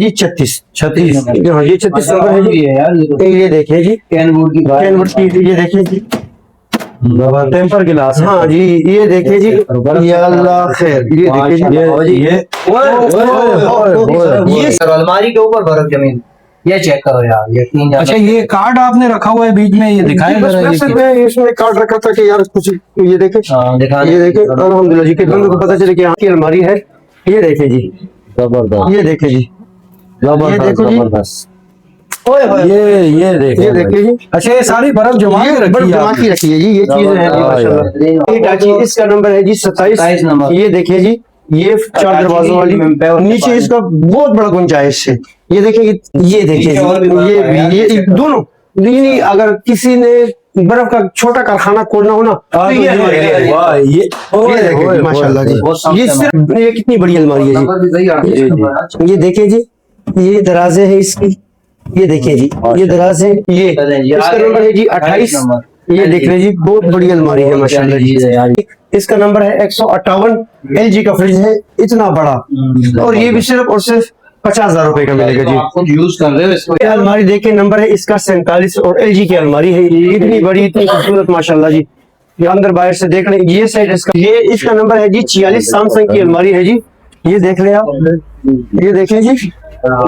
जी 36। 36। हाँ ये 36 नंबर है जी यार। ये देखिए जी कैनवुड की ये देखिए जी टेम्पर गिलास। हाँ जी ये देखिए जी या अल्लाह खैर ये देखिए जी ये अलमारी के ऊपर बर्फ जमीन, ये चेक करो यार, यकीन। अच्छा ये कार्ड आपने रखा हुआ है बीच में, ये दिखाएं बस जरा। वैसे मैं इसमें कार्ड रखा था कि यार कुछ ये देखे ये देखे अल्हम्दुलिल्लाह जी के बंदे को पता चले कि यहाँ की अलमारी है। ये देखे जी जबरदस्त, ये देखे जी जबरदस्त, जबरदस्त। ये देखिए जी। अच्छा ये सारी बर्फ जमा के बर्फ रखी है जमा आपने? की रखी है जी, ये चीजें हैं माशाल्लाह। Hitachi, इसका नंबर है जी 27 नंबर। ये देखिए जी ये 4 दरवाजों वाली, नीचे इसका बहुत बड़ा गुंजाइश है। ये देखिए ये देखिए ये दोनों नहीं, अगर किसी ने बर्फ का छोटा कारखाना खोलना हो ना तो ये देखिए माशाल्लाह जी। ये सिर्फ ये कितनी बड़ी अलमारी है जी। ये देखिए जी ये दराजे है इसकी, ये देखिए जी ये दराज है। ये इसका नंबर है जी 28। ये देख रहे जी बहुत बड़ी अलमारी है माशाल्लाह जी। इसका नंबर है 158। LG का फ्रिज है इतना बड़ा, और ये भी सिर्फ और सिर्फ 50,000 रुपए का मिलेगा जी। आप यूज कर रहे हो इसको। ये अलमारी देखे नंबर है इसका 47 और LG की अलमारी है, इतनी बड़ी इतनी खूबसूरत माशाल्लाह जी। ये अंदर बाहर से देख रहे ये साइड इसका, ये इसका नंबर है जी 46। सैमसंग की अलमारी है जी। ये देख रहे आप, ये देखें जी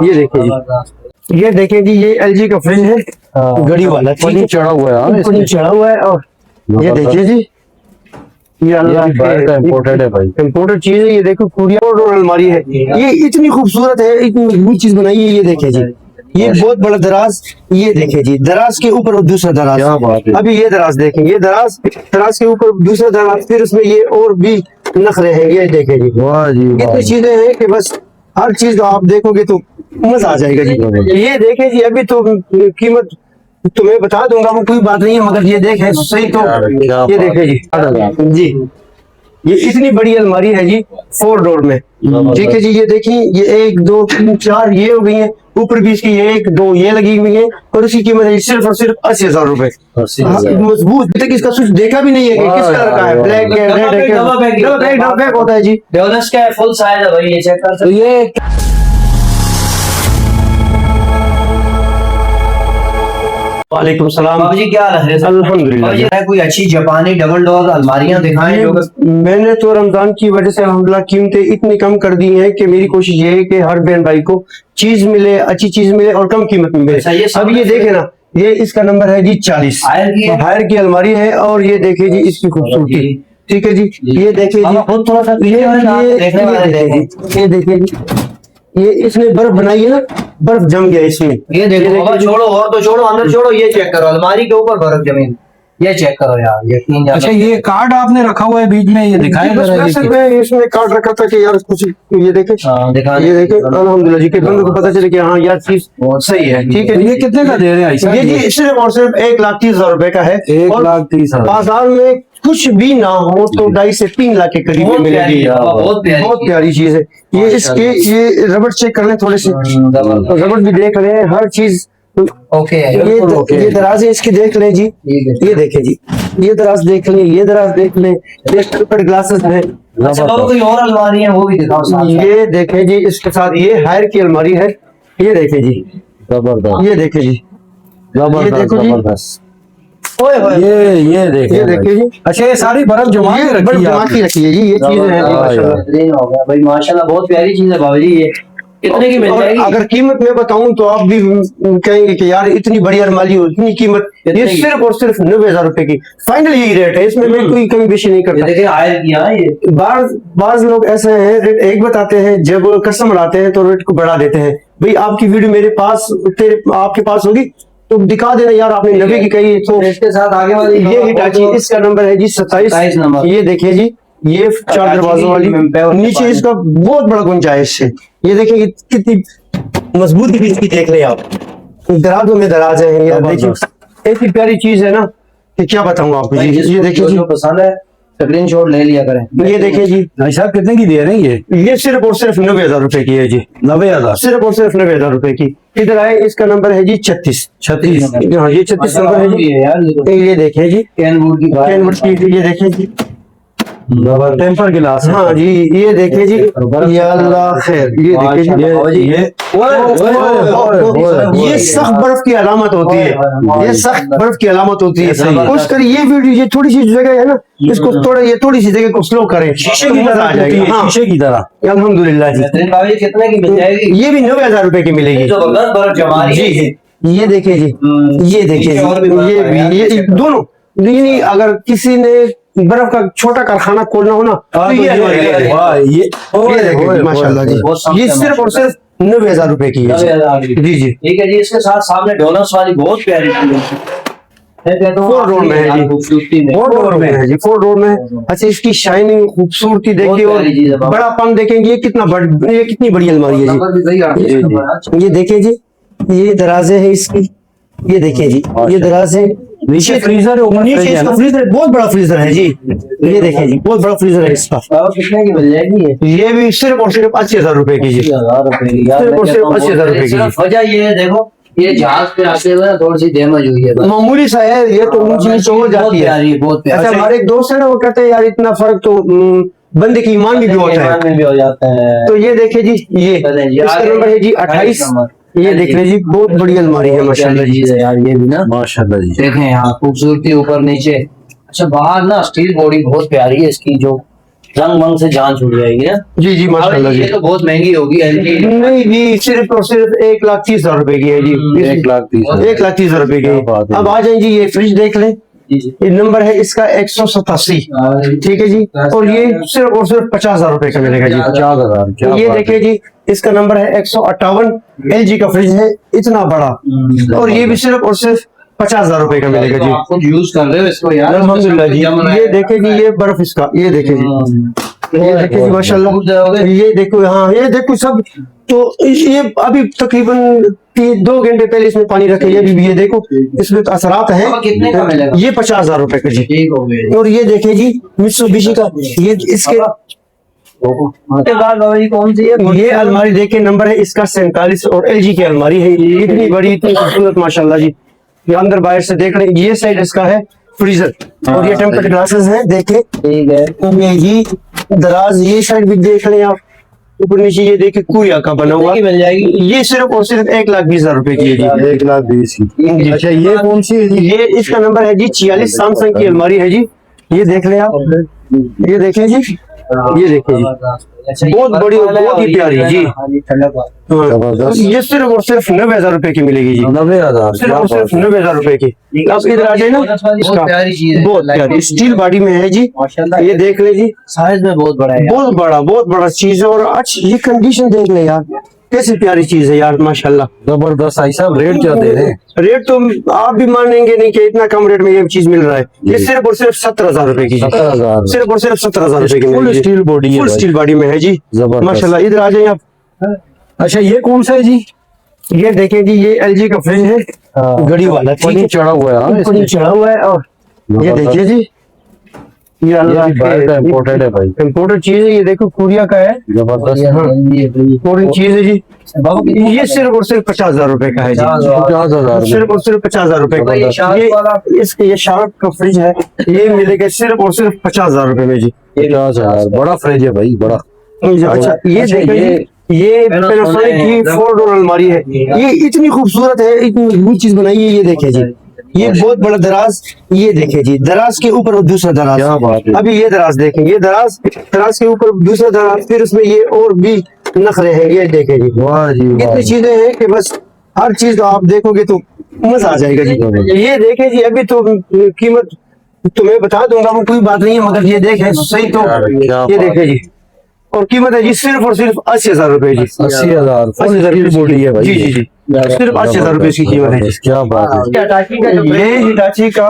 ये देखिए जी ये देखिए जी ये LG का फ्रिज है गड़ी वाला, चढ़ा हुआ है, चढ़ा हुआ है। और ये देखिए जी ये इम्पोर्टेड है भाई, इम्पोर्टेड चीज है। ये देखो पूरी अलमारी है, ये इतनी खूबसूरत है, इतनी मजबूत चीज बनाई है। ये देखिए जी ये बहुत बड़ा दराज, ये देखिए जी दराज के ऊपर दूसरा दराज। अभी ये दराज देखें, ये दराज के ऊपर दूसरा दराज, फिर उसमें ये और भी नखरे हैं। ये देखें जी इतनी चीजें हैं कि बस हर चीज आप देखोगे तो मजा आ जाएगा जी। ये देखें जी अभी तो कीमत तुम्हें बता दूंगा, वो कोई बात नहीं है, मगर ये देखें सही तो ये देखें जी ये इतनी बड़ी अलमारी है जी 4 डोर में। ठीक है जी ये देखिए ये 1 2 3 4 ये हो गई है, ऊपर भी इसकी 1 2 ये लगी हुई है, और उसकी कीमत है सिर्फ और सिर्फ 80,000 रुपए। मजबूत, अभी तक इसका स्विच देखा भी नहीं है कि किस कलर का है, ब्लैक है, रेड है, डबल बैग होता है जी। डेवलप्स का फुल साइज है भाई, ये चेक कर सकते हो। ये वालेकुम सलाम बाबू जी क्या हाल है? अल्हम्दुलिल्लाह। कोई अच्छी जापानी डबल डोर अलमारियां दिखाएं जो मैंने तो रमजान की वजह से अल्हम्दुलिल्लाह कीमतें इतनी कम कर दी हैं कि मेरी कोशिश ये है कि हर बहन भाई को चीज मिले, अच्छी चीज मिले और कम कीमत में मिले। अब ये देखे ना, ये इसका नंबर है जी 40, हायर की अलमारी है। और ये देखिए जी इसकी खूबसूरती, ठीक है जी ये देखिए जी थोड़ा सा ये देखिए जी ये इसने बर्फ बनाई है ना, बर्फ जम गया इसमें। ये देखो छोड़ो और तो छोड़ो, अंदर छोड़ो, ये चेक करो अलमारी के ऊपर बर्फ जमीन, ये चेक करो यार, यकीन। अच्छा ये कार्ड आपने रखा हुआ है बीच में, ये दिखाएं जरा। मैं इसमें कार्ड रखा था कि यार कुछ ये देखे ये देखे अल्हम्दुलिल्लाह जी के बंदे को पता चले कि हाँ यार चीज सही है। ठीक है ये कितने का दे रहे हैं? ये जी सिर्फ और सिर्फ 1,30,000 रुपए का है। 1,30,000। बाजार में कुछ भी ना हो तो 2.5 से 3 लाख के करीब मिलेगी। बहुत प्यारी चीज है ये। इसके ये रबड़ चेक कर लें थोड़े से, रबड़ भी देख रहे हैं, हर चीज ओके। ये दराज है इसकी देख लें जी, ये देखें जी ये दराज देख लें, ये दराज देख लें, ग्लासेस है। कोई और अलमारी है वो भी दिखाओ। ये देखें जी इसके साथ ये हायर की अलमारी है। ये देखें जी जबरदस्त, ये देखें जी जबरदस्त, जबरदस्त। ये देखिए जी। अच्छा ये सारी बर्फ जमा के रखी है जी। ये चीजें हैं माशाल्लाह भाई, माशाल्लाह बहुत प्यारी चीज है बाबू जी। ये कितने की मिल जाएगी? अगर कीमत में बताऊं तो आप भी कहेंगे कि यार इतनी बड़ी अलमारी हो, इतनी कीमत। ये सिर्फ और सिर्फ 90,000 रुपए की फाइनल यही रेट है, इसमें मैं कोई कमी बेशी नहीं करता। देखिए हायर किया ये। बाज लोग ऐसे हैं रेट एक बताते हैं, जब कस्टमर आते हैं तो रेट को बढ़ा देते हैं। भाई आपकी वीडियो मेरे पास आपके पास होगी तो दिखा देना यार आपने 90 की कही तो इसके साथ आगे वाली ये हिटाची, इसका नंबर है जी 27 नंबर। ये देखिए जी ये 4 दरवाजों वाली, नीचे इसका बहुत बड़ा गुंजाइश है। ये देखिए कितनी मजबूती भी इसकी देख रहे हैं आप, दराजों में दराज है। ये देखिए ऐसी प्यारी चीज है ना कि क्या बताऊं आपको जी। ये देखिए जी पसंद है स्क्रीन शॉट ले लिया करें। ये देखिए जी भाई साहब कितने की दे रहे हैं? ये सिर्फ और सिर्फ 90,000 रुपए की है जी। 90,000 सिर्फ और सिर्फ 90,000 रुपए की। इधर आए इसका नंबर है जी 36। हाँ ये 36 नंबर है जी। ये देखिए जी कैनवुड की ये देखिए जी टेम्पर गिलास है। हाँ जी, ये देखिए जी, या अल्लाह खैर, ये देखिए जी, ये सख्त बर्फ की अलामत होती है, ये सख्त बर्फ की अलामत होती है। कोशिश करिए ये वीडियो, ये थोड़ी सी जगह है ना, इसको थोड़ा, ये थोड़ी सी जगह को स्लो करें, शीशे की तरह आ जाएगा। हाँ, शीशे की तरह। अल्हम्दुलिल्लाह जी। बेहतरीन भाभी, कितने की मिल जाएगी? ये भी 90,000 रुपए की मिलेगी। जबरदस्त बर्फ जमा रही जी है। जी, ये देखिए जी, ये देखिए और भी जी, बर्फ है यार, ये दोनों, नहीं अगर किसी ने बर्फ का छोटा कारखाना खोलना हो ना, तो ये अलमारी ले लें। वाह, ये ये देखिए जी, माशाल्लाह जी, बहुत सख्त ये है सिर्फ और सिर्फ 90,000 रुपए की है जी। जी जी, ठीक है जी। इसके साथ सामने डोनट्स वाली बहुत प्यारी चीज है। फोर रोड में है जी, खूबसूरती में। 4 रोड में है जी, 4 रोड में है। अच्छा, इसकी शाइनिंग, खूबसूरती देखिए और प्यारी चीज है बाबा। बड़ापन देखेंगे, ये कितना बड़, ये कितनी बड़ी अलमारी है नंबर भी सही आ जी। गया। ये देखिए जी, ये दराजे है इसकी, ये देखिए जी, ये दराज है। नीचे फ्रीजर है, ऊपर नीचे फ्रिज है इसका ना? फ्रीजर, बहुत बड़ा फ्रीजर है जी, ये देखिए जी, बहुत बड़ा फ्रीजर है इसका। और कितने की मिल जाएगी ये भी सिर्फ और सिर्फ 80,000 रुपए की जी। 80,000 रुपए की। यार, सिर्फ और मैं सिर्फ कहता हूँ 80,000 रुपए की। सिर्फ वजह ये है, देखो ये जहाज पे आते हुए ना थोड़ी सी डैमेज हुई है बस। मामूली सा है ये, तो ऊंची नीचे हो बहुत जाती है। प्यारी है, बहुत प्यारी। अच्छा, हमारे एक दोस्त है ना, वो कहते हैं यार इतना फर्क तो बंदे की ईमान में भी होता है। में भी हो जाता है। तो ये देखिए जी, ये चलें जी, इसका आगे। नंबर है जी 28। 28 ये देख लीजिए जी, बहुत बड़ी अलमारी है माशाल्लाह जी। चीज है यार, ये भी ना माशाल्लाह जी। देखें यहाँ खूबसूरती ऊपर नीचे। अच्छा, बाहर ना स्टील बॉडी बहुत प्यारी है इसकी, जो रंग मंग से जान छूट जाएगी ना। जी जी, माशाल्लाह ये जी। तो बहुत महंगी होगी LG। नहीं जी, सिर्फ और सिर्फ 1,30,000 रुपए की है जी। 1,30,000। 1,30,000 रुपए क्या बात की। है। अब आ जाए जी, ये फ्रिज देख लें, जी जी। ये नंबर है इसका 187। ठीक है जी, और ये सिर्फ और सिर्फ 50,000 रुपए का मिलेगा जी। 50,000। क्या ये बात देखिए जी, इसका नंबर है 158। LG का फ्रिज है, इतना बड़ा, और ये भी सिर्फ और सिर्फ 50,000 रुपए का मिलेगा तो जी। आप खुद यूज कर रहे हो इसको यार। अल्हम्दुलिल्लाह जी। जम रहा ये है। देखिए जी, ये बर्फ इसका, ये देखिए जी, ये देखिए जी, माशाल्लाह। ये देखो, हाँ ये देखो सब। तो ये अभी तकरीबन 2 घंटे पहले इसमें पानी रखे, ये भी ये देखो, इसमें तो असरात हैं। अब कितने का मिलेगा? ये 50,000 रुपए का जी। ठीक हो गया। और ये देखिए जी, मित्सुबिशी का, ये इसके उसके बाद बाबा जी कौन सी है? ये अलमारी देखिए, नंबर है इसका 47, और LG की अलमारी है, ये इतनी बड़ी, इतनी खूबसूरत माशाल्लाह जी। ये अंदर बाहर से देख रहे हैं, ये साइड इसका है फ्रीजर, और ये टेम्पर्ड ग्लासेस है, देखे ठीक है। ये दराज, ये साइड भी देख लें आप, ऊपर नीचे ये देखिए कुरिया का बना हुआ। कितने की मिल जाएगी? ये सिर्फ और सिर्फ 1,20,000 रुपए की है जी। 1,20,000 की। अच्छा, ये कौन सी है जी? ये इसका नंबर है जी 46। सैमसंग की अलमारी है जी, ये देख लें आप, ये देखें जी, ये देखिए जी, अच्छा, बहुत बड़ी और बहुत ही प्यारी जी। हाँ, जबरदस्त। ये सिर्फ और सिर्फ 90,000 रुपए की मिलेगी जी। 90,000। सिर्फ और सिर्फ 90,000 रुपए की। अब इधर आ जाए ना, बहुत प्यारी चीज है। बहुत प्यारी स्टील बॉडी में है जी, माशाल्लाह। ये देख ले जी, साइज में बहुत बड़ा है यार। बहुत बड़ा चीज है। और अच्छी ये कंडीशन देख ले यार, कैसी प्यारी चीज है यार माशाल्लाह। जबरदस्त। भाई साहब, रेट क्या दे रहे हैं? रेट तो आप भी मानेंगे नहीं कि इतना कम रेट में ये चीज मिल रहा है। ये सिर्फ और सिर्फ 17,000 रुपए की जी। 17,000। सिर्फ और सिर्फ 17,000 रुपए की फुल मिलेगी। स्टील बॉडी है फुल भाई। स्टील बॉडी में है जी, जबरदस्त। माशाल्लाह। इधर आ जाए आप, अच्छा, ये कौन सा है जी? ये देखें जी, ये LG का फ्रिज है, गड़ी वाला, ठीक है, पनी चढ़ा हुआ है। हाँ, पनी इसमें। चढ़ा हुआ है। और ये जबरदस्त। देखिए जी, ये अल्लाह भी बाहर का imported है भाई। इम्पोर्टेड चीज है, ये देखो कोरिया का है, जबरदस्त। हाँ, इम्पोर्टेड चीज है जी। ये सिर्फ और सिर्फ 50,000 रुपए का है जी। 50,000। सिर्फ और सिर्फ 50,000 रुपए का। ये शार्क वाला? इसके ये शार्क का फ्रिज है, ये मिलेगा सिर्फ और सिर्फ 50,000 रुपए में जी। 50,000। बड़ा फ्रिज है भाई, बड़ा। अच्छा, ये अच्छा, देखो जी, ये पैनासोनिक की 4 डोर अलमारी है, ये इतनी खूबसूरत है, इतनी मजबूत चीज बनाई है। ये देखे जी, ये बहुत बड़ा दराज, ये देखे जी, दराज के ऊपर दूसरा दराज। क्या बात है। अभी ये दराज देखें, ये दराज, दराज के ऊपर दूसरा दराज, फिर उसमें ये और भी नखरे हैं, ये देखे जी। वाह जी वाह। इतनी चीजें हैं कि बस हर चीज तो आप देखोगे तो मजा आ जाएगा जी। ये देखे जी, अभी तो कीमत तुम्हें बता दूंगा, वो कोई बात नहीं है, मगर ये देखे सही तो, क्या ये बात देखे जी, और कीमत है जी सिर्फ और सिर्फ 80,000 रुपए जी। 80,000। फुल 80,000 स्टील बॉडी है भाई। जी जी जी, सिर्फ 80,000 रुपए इसकी कीमत है जी। क्या बात है। ये हिटाची का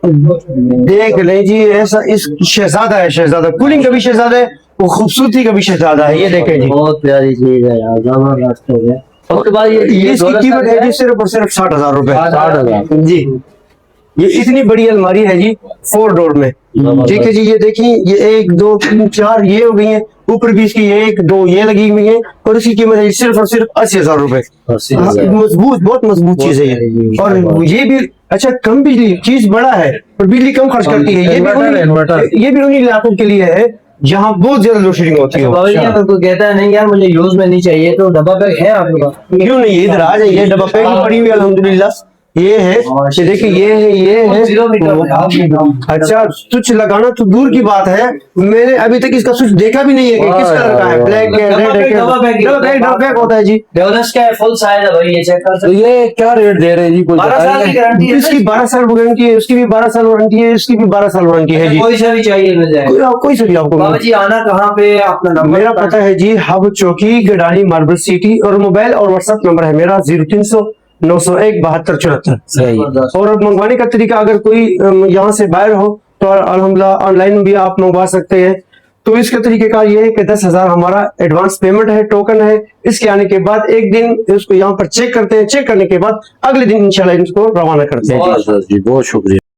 देख लें जी, ऐसा इस शहजादा है, शहजादा कूलिंग का भी शहजादा है, वो खूबसूरती का भी शहजादा है। ये देखें जी, बहुत प्यारी चीज है यार, जबरदस्त हो गया। उसके बाद ये इसकी कीमत है जी सिर्फ और सिर्फ 60,000 रुपए। 60,000। जी, ये इतनी बड़ी अलमारी है जी 4 डोर में। ठीक है जी, ये देखिए ये 1 2 3 4 ये हो गई है, ऊपर भी इसकी 1 2 ये लगी हुई है, और इसकी कीमत है सिर्फ और सिर्फ 80,000 रुपए। 80,000 मजबूत, बहुत मजबूत चीज है ये। और ये भी अच्छा कम बिजली, चीज बड़ा है और बिजली कम खर्च करती है। इन्वर्टर। ये भी उन्हीं इलाकों के लिए है जहाँ बहुत ज्यादा लोडशेडिंग होती है। बाबा जी अगर कोई कहता है नहीं यार मुझे यूज में नहीं चाहिए तो डब्बा पैक है आपके पास? क्यों नहीं, ये दराज है, ये डब्बा पैक पड़ी हुई है अल्हम्दुलिल्लाह। ये है, ये देखिए ये है। 0 मीटर। अच्छा स्विच लगाना तो दूर की बात है, मैंने अभी तक इसका स्विच देखा भी नहीं है कि किस कलर का है, ब्लैक है, रेड है, डबल पैक होता है जी। डेवलस का फुल साइज है भाई, ये चेक कर तो सकते ये क्या रेट दे रहे हैं जी? कुछ 12 साल की गारंटी है। इसकी 12 साल वारंटी है, उसकी भी 12 साल वारंटी है, इसकी भी 12 साल वारंटी है जी। कोई सा भी चाहिए मिल जाएगा। कोई सा भी आपको बाबा जी आना कहाँ पे, अपना नंबर मेरा पता है जी हब चौकी, गडानी, मार्बल सिटी, और मोबाइल और व्हाट्सएप नंबर है मेरा 0300 901 7274। सही। और मंगवाने का तरीका, अगर कोई यहाँ से बाहर हो तो अल्हम्दुलिल्लाह ऑनलाइन भी आप मंगवा सकते हैं। तो इसका तरीकेकार ये है कि 10,000 हमारा एडवांस पेमेंट है, टोकन है। इसके आने के बाद एक दिन इसको यहाँ पर चेक करते हैं, चेक करने के बाद अगले दिन इंशाल्लाह इसको रवाना करते हैं। बहुत जी, बहुत शुक्रिया।